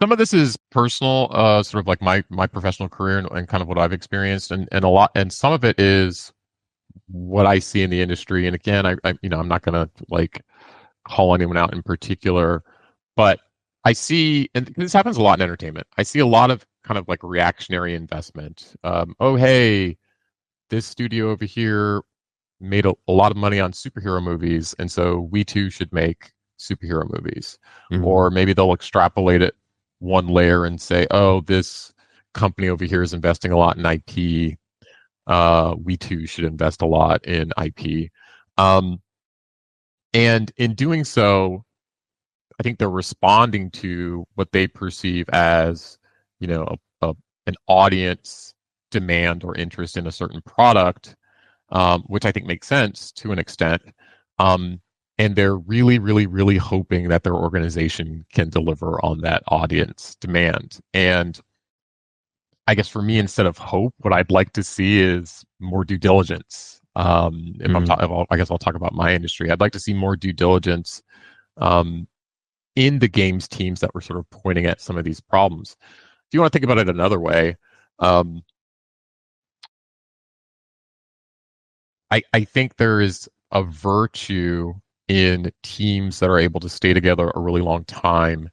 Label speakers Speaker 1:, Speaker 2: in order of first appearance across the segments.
Speaker 1: some of this is personal, sort of like my professional career and kind of what I've experienced, and some of it is what I see in the industry. And again, I'm not gonna like call anyone out in particular, but I see, and this happens a lot in entertainment. I see a lot of kind of like reactionary investment. Oh, hey, this studio over here made a lot of money on superhero movies, and so we too should make superhero movies.
Speaker 2: Mhm.
Speaker 1: Or maybe they'll extrapolate it one layer and say, oh, this company over here is investing a lot in IP. We too should invest a lot in IP. Um, and in doing so, I think they're responding to what they perceive as, an audience demand or interest in a certain product, which I think makes sense to an extent. And they're really, really, really hoping that their organization can deliver on that audience demand. And I guess for me, instead of hope, what I'd like to see is more due diligence.
Speaker 2: Mhm.
Speaker 1: I guess I'll talk about my industry. I'd like to see more due diligence um, in the games teams that were sort of pointing at some of these problems. If you want to think about it another way, um, I think there is a virtue in teams that are able to stay together a really long time,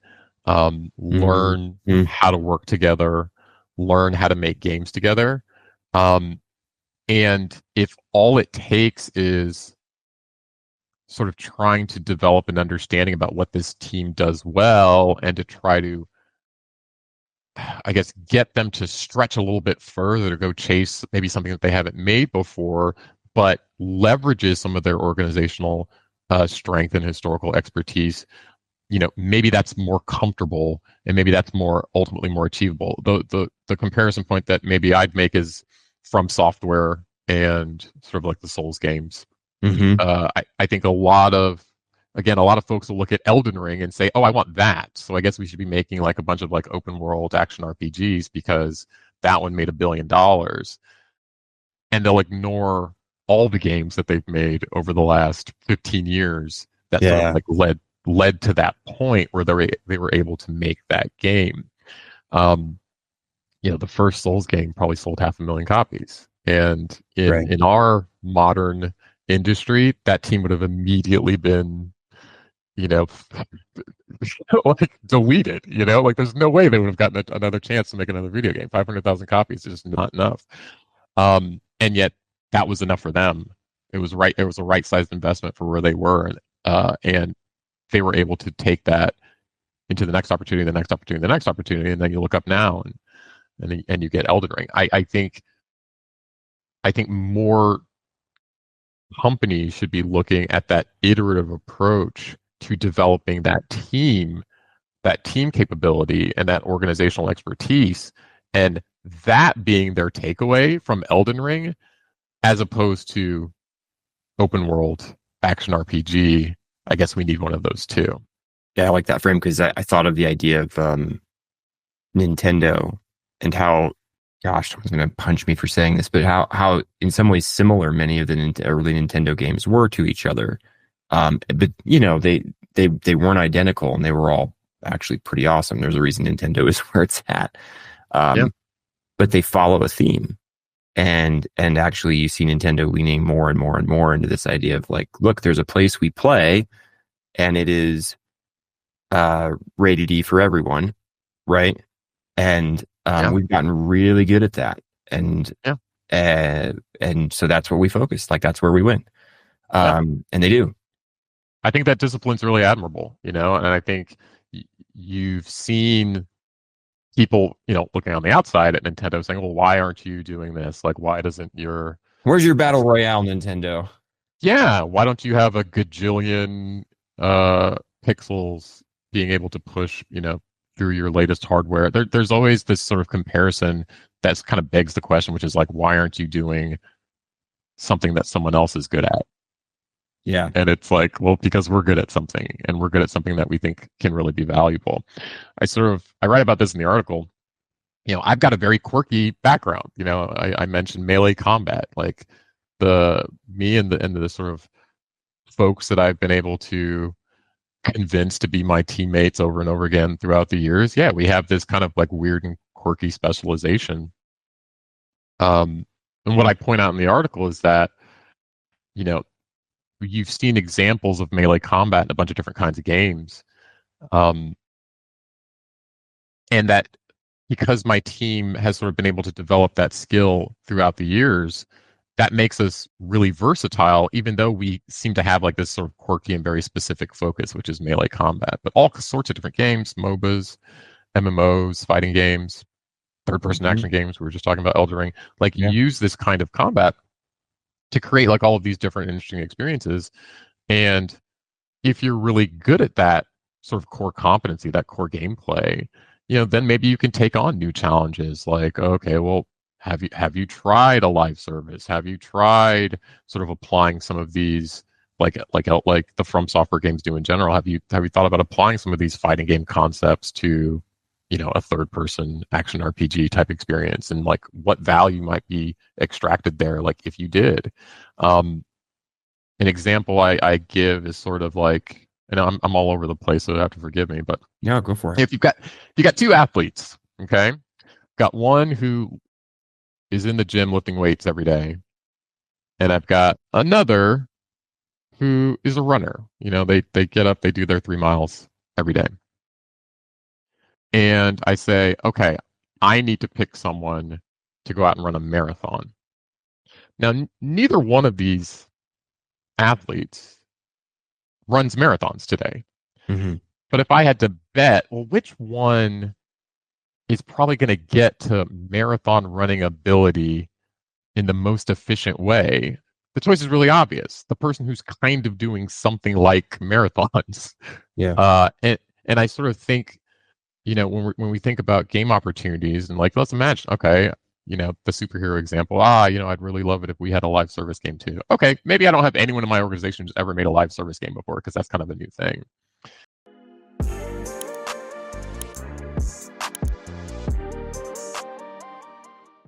Speaker 2: Mhm.
Speaker 1: learn
Speaker 2: Mhm.
Speaker 1: how to work together, learn how to make games together. Um, and if all it takes is sort of trying to develop an understanding about what this team does well and to try to, I guess, get them to stretch a little bit further to go chase maybe something that they haven't made before, but leverages some of their organizational strength and historical expertise. Maybe that's more comfortable, and maybe that's more ultimately more achievable. The comparison point that maybe I'd make is from software and sort of like the Souls games.
Speaker 2: Mhm.
Speaker 1: I think a lot of folks will look at Elden Ring and say, "Oh, I want that." So I guess we should be making like a bunch of like open world action RPGs because that one made $1 billion, and they'll ignore all the games that they've made over the last 15 years that sort of
Speaker 2: Yeah.
Speaker 1: like led to that point where they were able to make that game. Um, the first Souls game probably sold 500,000 copies, and in
Speaker 2: Right.
Speaker 1: in our modern industry, that team would have immediately been, you know, like deleted. Like there's no way they would have gotten another chance to make another video game. 500,000 copies is just not enough. And yet that was enough for them. It was right. It was a right sized investment for where they were, and they were able to take that into the next opportunity, the next opportunity, the next opportunity, and then you look up now and you get Elden Ring. I think more companies should be looking at that iterative approach to developing that team capability and that organizational expertise, and that being their takeaway from Elden Ring, as opposed to open world action RPG. I guess we need one of those too.
Speaker 2: Yeah, I like that frame because I thought of the idea of Nintendo and how, gosh, someone's going to punch me for saying this, but how in some ways similar many of the early Nintendo games were to each other. But they weren't identical and they were all actually pretty awesome. There's a reason Nintendo is where it's at.
Speaker 1: Yeah,
Speaker 2: Um, but they follow a theme. And actually you see Nintendo leaning more and more and more into this idea of like, look, there's a place we play and it is rated E for everyone, right? And
Speaker 1: yeah,
Speaker 2: we've gotten really good at that, and
Speaker 1: yeah,
Speaker 2: and so that's what we focus. Like that's where we win,
Speaker 1: yeah.
Speaker 2: and they do.
Speaker 1: I think that discipline's really admirable, and I think you've seen people, looking on the outside at Nintendo saying, well, why aren't you doing this? Like, why doesn't your,
Speaker 2: Where's your battle royale, Nintendo?
Speaker 1: yeah, why don't you have a gajillion uh, pixels being able to push, through your latest hardware? There's always this sort of comparison that's kind of begs the question, which is like, why aren't you doing something that someone else is good at?
Speaker 2: Yeah.
Speaker 1: And it's like, well, because we're good at something and we're good at something that we think can really be valuable. I write about this in the article. I've got a very quirky background. I mentioned melee combat, like the me and the sort of folks that I've been able to convinced to be my teammates over and over again throughout the years, yeah, we have this kind of like weird and quirky specialization. And what I point out in the article is that, you know, you've seen examples of melee combat in a bunch of different kinds of games. Um, and that because my team has sort of been able to develop that skill throughout the years, that makes us really versatile, even though we seem to have like this sort of quirky and very specific focus, which is melee combat. But all sorts of different games, MOBAs, MMOs, fighting games, third person
Speaker 2: Hmm.
Speaker 1: action games. We were just talking about Elden Ring. Like
Speaker 2: Yeah.
Speaker 1: use this kind of combat to create like all of these different interesting experiences. And if you're really good at that sort of core competency, that core gameplay, then maybe you can take on new challenges like, okay, well, have you tried a live service? Have you tried sort of applying some of these like the From Software games do in general? Have you thought about applying some of these fighting game concepts to, a third person action RPG type experience and like what value might be extracted there, like if you did. Um, an example I give is sort of like, and I'm all over the place, so you have to forgive me, but
Speaker 2: Yeah, go for it.
Speaker 1: if you got two athletes, okay, got one who is in the gym lifting weights every day, and I've got another who is a runner. They get up, they do their 3 miles every day, and I say, okay, I need to pick someone to go out and run a marathon. Now, neither one of these athletes runs marathons today.
Speaker 2: Hmm.
Speaker 1: But if I had to bet, well, which one is probably going to get to marathon running ability in the most efficient way? The choice is really obvious. The person who's kind of doing something like marathons.
Speaker 2: Yeah.
Speaker 1: And I sort of think, when we think about game opportunities and like, let's imagine, okay, the superhero example, I'd really love it if we had a live service game too. Okay, maybe I don't have anyone in my organization who's ever made a live service game before because that's kind of a new thing.